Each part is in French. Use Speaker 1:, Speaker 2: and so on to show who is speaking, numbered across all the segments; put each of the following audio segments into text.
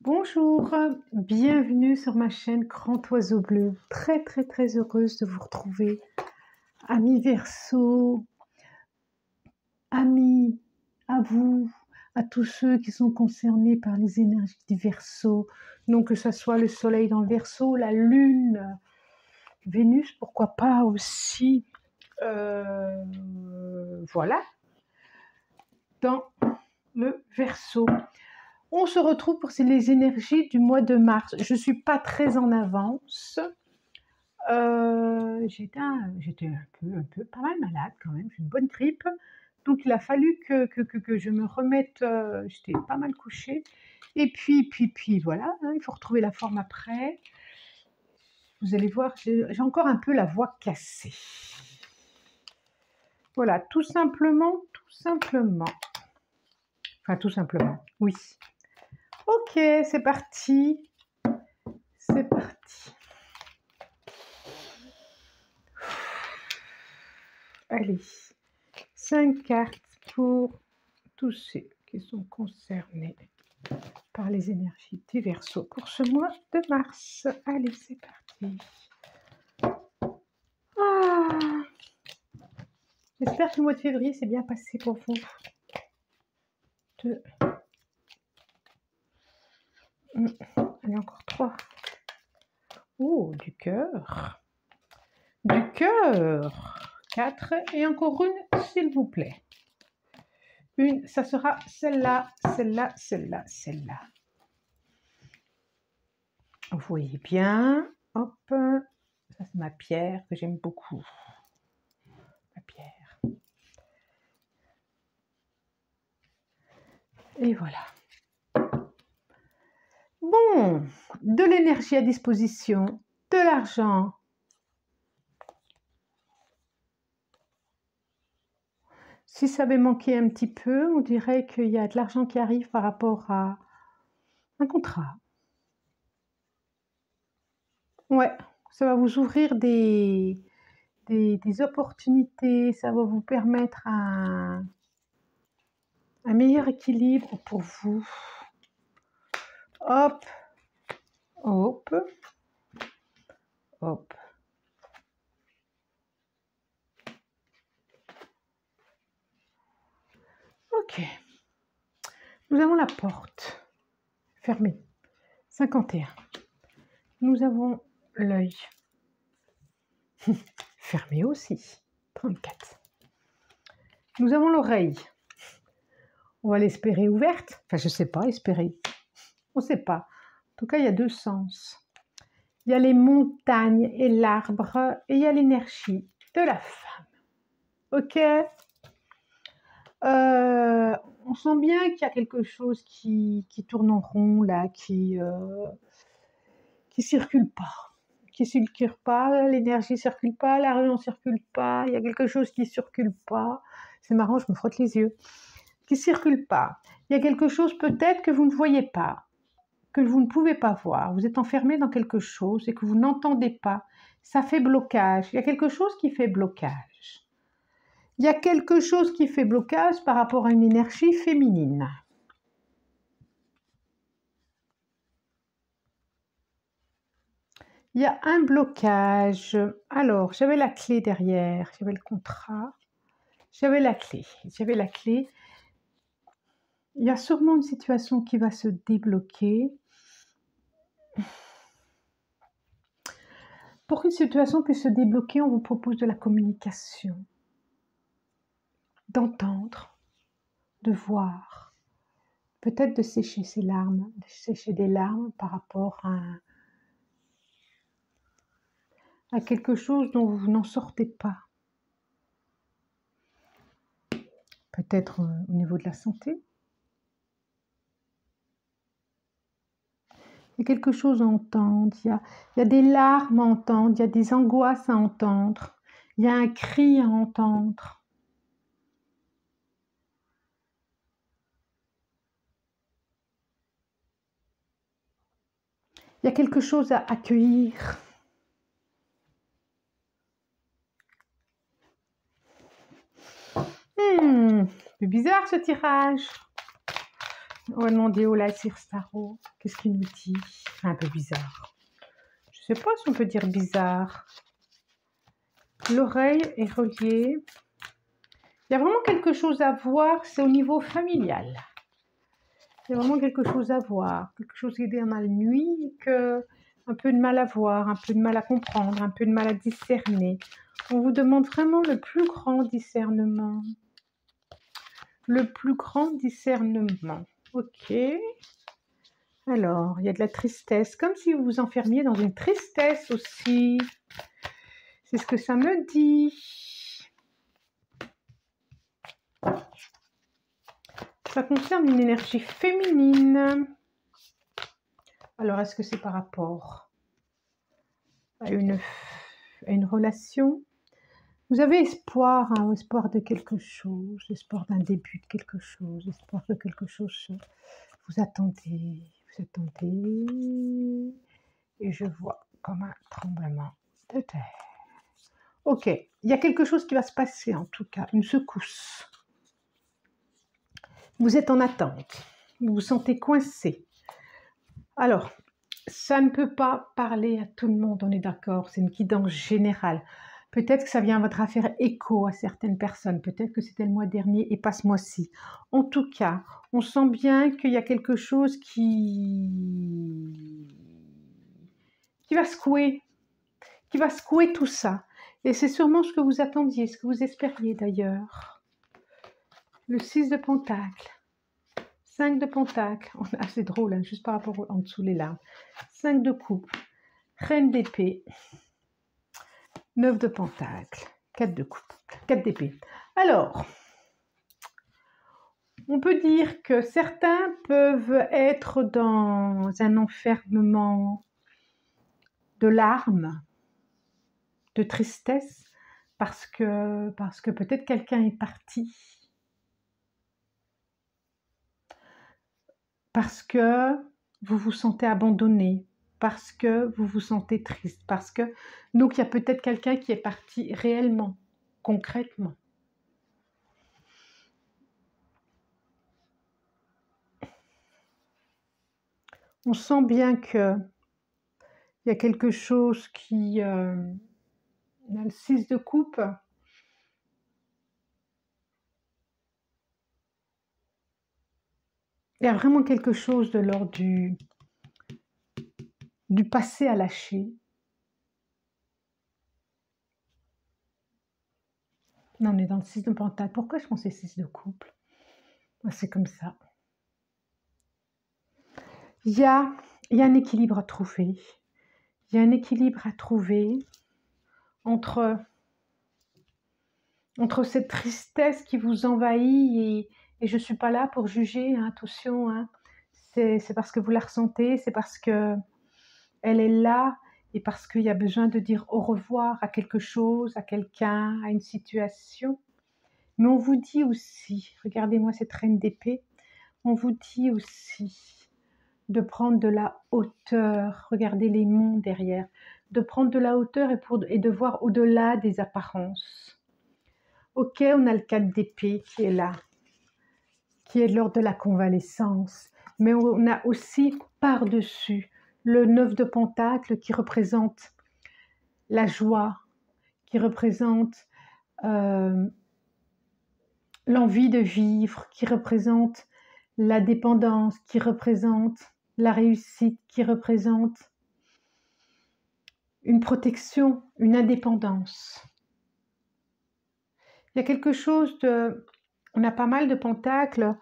Speaker 1: Bonjour, bienvenue sur ma chaîne Grand Oiseau Bleu. Très heureuse de vous retrouver. Amis Verseau, amis à vous, à tous ceux qui sont concernés par les énergies du Verseau. Donc que ce soit le soleil dans le Verseau, la lune, Vénus, pourquoi pas aussi. Voilà, dans le Verseau. On se retrouve pour les énergies du mois de mars. Je ne suis pas très en avance. J'étais un peu pas mal malade quand même. J'ai une bonne grippe. Donc il a fallu que je me remette. J'étais pas mal couchée. Et puis voilà, hein, il faut retrouver la forme après. Vous allez voir, j'ai encore un peu la voix cassée. Voilà, tout simplement. Enfin, tout simplement, oui. Ok, c'est parti. C'est parti. Allez, 5 cartes pour tous ceux qui sont concernés par les énergies du Verseau pour ce mois de mars. Allez, c'est parti. J'espère que le mois de février s'est bien passé pour vous. 2. Allez, encore 3. Oh, du cœur. Du cœur. 4. Et encore une, s'il vous plaît. Une, ça sera celle-là, celle-là, celle-là, celle-là. Vous voyez bien. Hop. Ça, c'est ma pierre que j'aime beaucoup. Ma pierre. Et voilà. Bon, de l'énergie à disposition, de l'argent. Si ça avait manqué un petit peu, on dirait qu'il y a de l'argent qui arrive par rapport à un contrat. Ouais, ça va vous ouvrir des opportunités, ça va vous permettre un meilleur équilibre pour vous. Hop, hop, hop. Ok. Nous avons la porte fermée, 51. Nous avons l'œil fermé aussi, 34. Nous avons l'oreille. On va l'espérer ouverte. Enfin, je ne sais pas, espérer. On ne sait pas. En tout cas, il y a deux sens. Il y a les montagnes et l'arbre et il y a l'énergie de la femme. Ok. On sent bien qu'il y a quelque chose qui tourne en rond là, qui circule pas. Qui circule pas, l'énergie circule pas, l'argent circule pas, il y a quelque chose qui circule pas. C'est marrant, je me frotte les yeux. Qui circule pas. Il y a quelque chose peut-être que vous ne voyez pas, que vous ne pouvez pas voir. Vous êtes enfermé dans quelque chose et que vous n'entendez pas. Ça fait blocage. Il y a quelque chose qui fait blocage. Il y a quelque chose qui fait blocage par rapport à une énergie féminine. Il y a un blocage. Alors, j'avais la clé derrière, j'avais le contrat, j'avais la clé. Il y a sûrement une situation qui va se débloquer. Pour qu'une situation puisse se débloquer, on vous propose de la communication, d'entendre, de voir, peut-être de sécher ses larmes, de sécher des larmes par rapport à quelque chose dont vous n'en sortez pas. Peut-être au niveau de la santé. Il y a quelque chose à entendre, il y a des larmes à entendre, il y a des angoisses à entendre, il y a un cri à entendre. Il y a quelque chose à accueillir. C'est bizarre ce tirage. On va demander au Lassir Starro. Qu'est-ce qu'il nous dit? Un peu bizarre. Je ne sais pas si on peut dire bizarre. L'oreille est reliée. Il y a vraiment quelque chose à voir, c'est au niveau familial. Il y a vraiment quelque chose à voir, quelque chose qui est dans la nuit, que un peu de mal à voir, un peu de mal à comprendre, un peu de mal à discerner. On vous demande vraiment le plus grand discernement. Le plus grand discernement. Ok. Alors, il y a de la tristesse, comme si vous vous enfermiez dans une tristesse aussi. C'est ce que ça me dit. Ça concerne une énergie féminine. Alors, est-ce que c'est par rapport à une relation? Vous avez espoir, hein, espoir de quelque chose, espoir d'un début de quelque chose, espoir que quelque chose. Vous attendez, et je vois comme un tremblement de terre. Ok, il y a quelque chose qui va se passer en tout cas, une secousse. Vous êtes en attente, vous vous sentez coincé. Alors, ça ne peut pas parler à tout le monde, on est d'accord, c'est une guidance générale. Peut-être que ça vient à votre affaire écho à certaines personnes, peut-être que c'était le mois dernier et pas ce mois-ci. En tout cas, on sent bien qu'il y a quelque chose qui va secouer tout ça. Et c'est sûrement ce que vous attendiez, ce que vous espériez d'ailleurs. Le 6 de Pentacle. 5 de Pentacle, c'est drôle, hein, juste par rapport en dessous les larmes. 5 de coupe, Reine d'épée, 9 de Pentacle, 4 de coupe, 4 d'épée. Alors, on peut dire que certains peuvent être dans un enfermement de larmes, de tristesse, parce que peut-être quelqu'un est parti. Parce que vous vous sentez abandonné, parce que vous vous sentez triste, parce que... Donc, il y a peut-être quelqu'un qui est parti réellement, concrètement. On sent bien qu'il y a quelque chose qui... on a le 6 de coupe. Il y a vraiment quelque chose de l'ordre du passé à lâcher. Non, on est dans le 6 de Pentacle. Pourquoi je pensais 6 de couple? C'est comme ça. Il y a un équilibre à trouver. Il y a un équilibre à trouver entre cette tristesse qui vous envahit et je ne suis pas là pour juger, hein, attention, hein. C'est parce que vous la ressentez, c'est parce qu'elle est là et parce qu'il y a besoin de dire au revoir à quelque chose, à quelqu'un, à une situation. Mais on vous dit aussi, regardez-moi cette reine d'épée, on vous dit aussi de prendre de la hauteur, regardez les monts derrière, de prendre de la hauteur et de voir au-delà des apparences. Ok, on a le 4 d'épée qui est là, qui est lors de la convalescence, mais on a aussi par-dessus le 9 de Pentacle qui représente la joie, qui représente l'envie de vivre, qui représente la dépendance, qui représente la réussite, qui représente une protection, une indépendance. Il y a quelque chose de... On a pas mal de pentacles,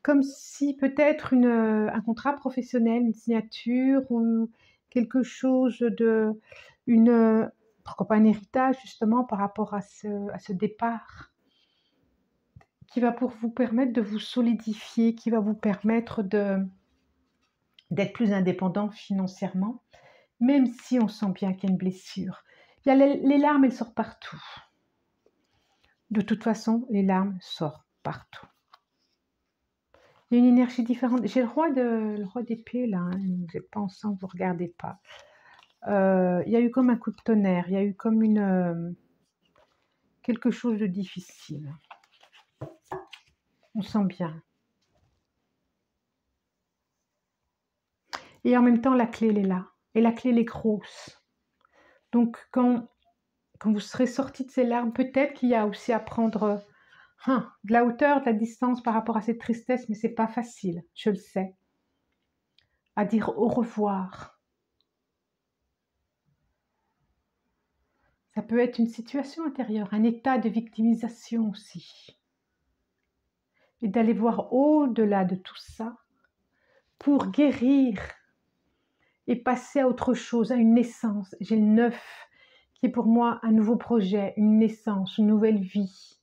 Speaker 1: comme si peut-être un contrat professionnel, une signature ou quelque chose de... pourquoi pas un héritage justement par rapport à ce départ qui va vous permettre de vous solidifier, qui va vous permettre d'être plus indépendant financièrement, même si on sent bien qu'il y a une blessure. Il y a les larmes, elles sortent partout. De toute façon, les larmes sortent partout. Il y a une énergie différente. J'ai le roi d'épée là, hein. Vous n'êtes pas ensemble, vous ne regardez pas. Il y a eu comme un coup de tonnerre, il y a eu comme quelque chose de difficile. On sent bien. Et en même temps, la clé, elle est là. Et la clé, elle est grosse. Donc, quand vous serez sorti de ces larmes, peut-être qu'il y a aussi à prendre de la hauteur, de la distance par rapport à cette tristesse, mais c'est pas facile, je le sais. À dire au revoir. Ça peut être une situation intérieure, un état de victimisation aussi. Et d'aller voir au-delà de tout ça pour guérir et passer à autre chose, à une naissance. J'ai le 9 qui est pour moi un nouveau projet, une naissance, une nouvelle vie.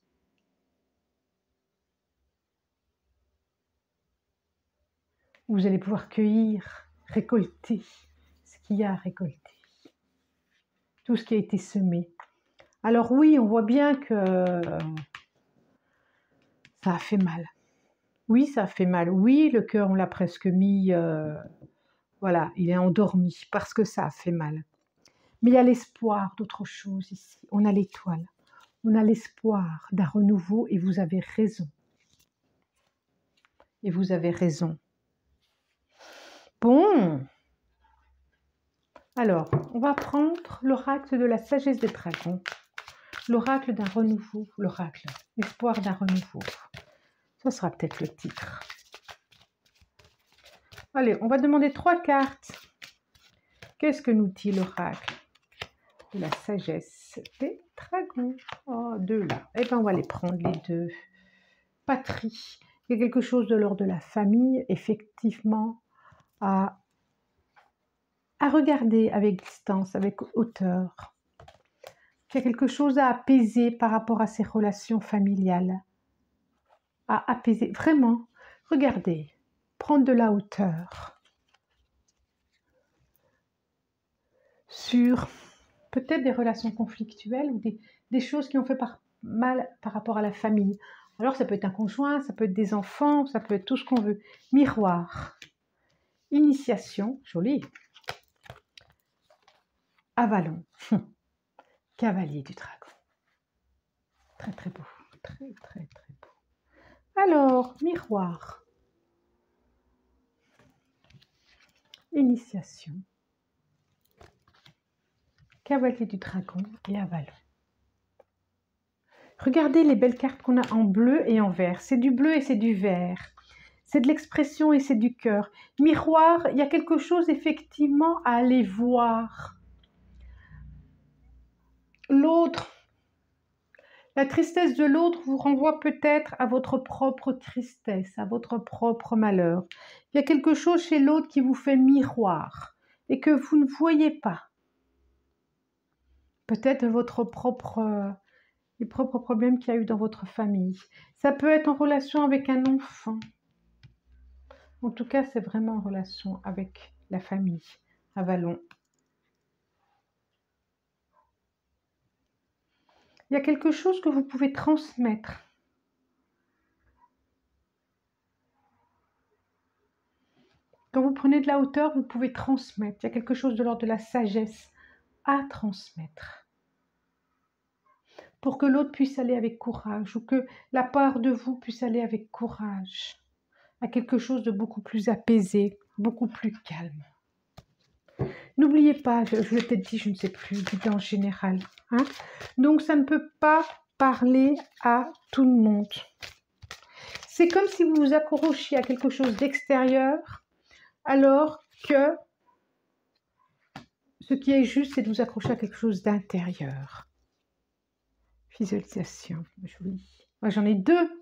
Speaker 1: Où vous allez pouvoir cueillir, récolter ce qu'il y a à récolter. Tout ce qui a été semé. Alors oui, on voit bien que ça a fait mal. Oui, ça a fait mal. Oui, le cœur, on l'a presque mis... voilà, il est endormi parce que ça a fait mal. Mais il y a l'espoir d'autre chose ici. On a l'étoile. On a l'espoir d'un renouveau et vous avez raison. Et vous avez raison. Bon. Alors, on va prendre l'oracle de la sagesse des dragons. L'oracle d'un renouveau. L'oracle. L'espoir d'un renouveau. Ça sera peut-être le titre. Allez, on va demander 3 cartes. Qu'est-ce que nous dit l'oracle de la sagesse des dragons? Oh, 2 là. Eh bien, on va les prendre les 2. Patrie. Il y a quelque chose de l'ordre de la famille, effectivement, à regarder avec distance, avec hauteur. Il y a quelque chose à apaiser par rapport à ces relations familiales. À apaiser, vraiment. Regardez, prendre de la hauteur sur peut-être des relations conflictuelles ou des choses qui ont fait mal par rapport à la famille. Alors ça peut être un conjoint, ça peut être des enfants, ça peut être tout ce qu'on veut. Miroir. Initiation, joli. Avalon. Cavalier du dragon. Très très beau. Très très très beau. Alors, miroir. Initiation. Cavalier du dragon et Avalon. Regardez les belles cartes qu'on a en bleu et en vert. C'est du bleu et c'est du vert. C'est de l'expression et c'est du cœur. Miroir, il y a quelque chose effectivement à aller voir. L'autre, la tristesse de l'autre vous renvoie peut-être à votre propre tristesse, à votre propre malheur. Il y a quelque chose chez l'autre qui vous fait miroir et que vous ne voyez pas. Peut-être les propres problèmes qu'il y a eu dans votre famille. Ça peut être en relation avec un enfant. En tout cas, c'est vraiment en relation avec la famille. Avalon. Il y a quelque chose que vous pouvez transmettre. Quand vous prenez de la hauteur, vous pouvez transmettre. Il y a quelque chose de l'ordre de la sagesse à transmettre. Pour que l'autre puisse aller avec courage ou que la part de vous puisse aller avec courage à quelque chose de beaucoup plus apaisé, beaucoup plus calme. N'oubliez pas, je l'ai peut-être dit, je ne sais plus, l'idée en général. Hein? Donc ça ne peut pas parler à tout le monde. C'est comme si vous vous accrochiez à quelque chose d'extérieur, alors que ce qui est juste, c'est de vous accrocher à quelque chose d'intérieur. Visualisation, joli. Moi, j'en ai 2.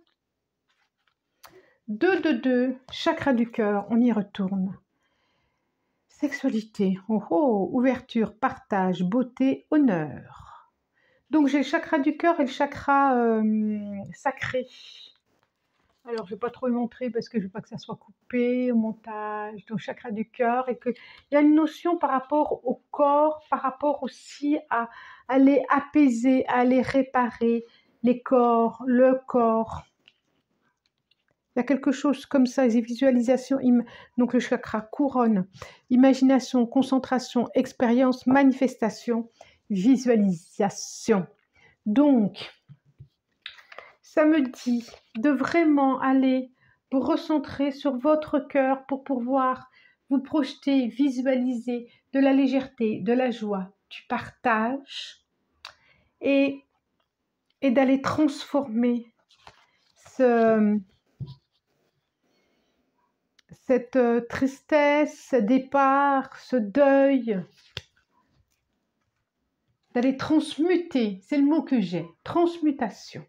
Speaker 1: 2. Chakra du cœur, on y retourne. Sexualité, ouverture, partage, beauté, honneur. Donc j'ai le chakra du cœur et le chakra sacré. Alors je ne vais pas trop le montrer parce que je ne veux pas que ça soit coupé au montage. Donc chakra du cœur et qu'il y a une notion par rapport au corps, par rapport aussi à aller apaiser, à aller réparer les corps, le corps. Il y a quelque chose comme ça, les visualisations, donc le chakra couronne, imagination, concentration, expérience, manifestation, visualisation. Donc, ça me dit de vraiment aller vous recentrer sur votre cœur pour pouvoir vous projetez, visualisez de la légèreté, de la joie, du partage et d'aller transformer cette tristesse, ce départ, ce deuil, d'aller transmuter, c'est le mot que j'ai, transmutation.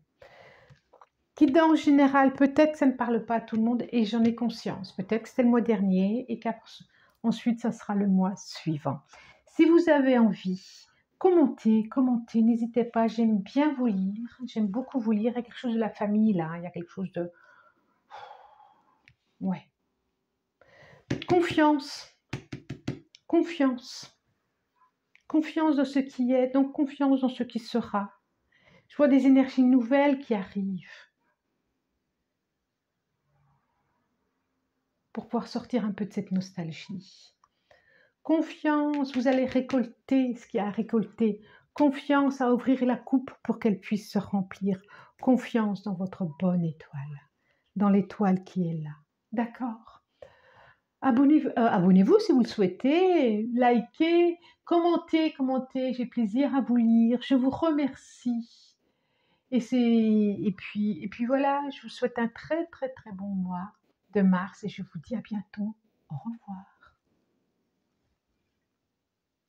Speaker 1: Qui en général, peut-être que ça ne parle pas à tout le monde et j'en ai conscience. Peut-être que c'était le mois dernier et qu'ensuite ça sera le mois suivant. Si vous avez envie, commentez, n'hésitez pas, j'aime bien vous lire, j'aime beaucoup vous lire, il y a quelque chose de la famille là, il y a quelque chose de... Ouais. Confiance, confiance, confiance dans ce qui est, donc confiance dans ce qui sera. Je vois des énergies nouvelles qui arrivent pour pouvoir sortir un peu de cette nostalgie. Confiance, vous allez récolter ce qu'il y a à récolter. Confiance à ouvrir la coupe pour qu'elle puisse se remplir. Confiance dans votre bonne étoile, dans l'étoile qui est là. D'accord? Abonnez-vous si vous le souhaitez, likez, commentez, j'ai plaisir à vous lire. Je vous remercie. Et puis voilà, je vous souhaite un très très très bon mois de mars et je vous dis à bientôt. Au revoir.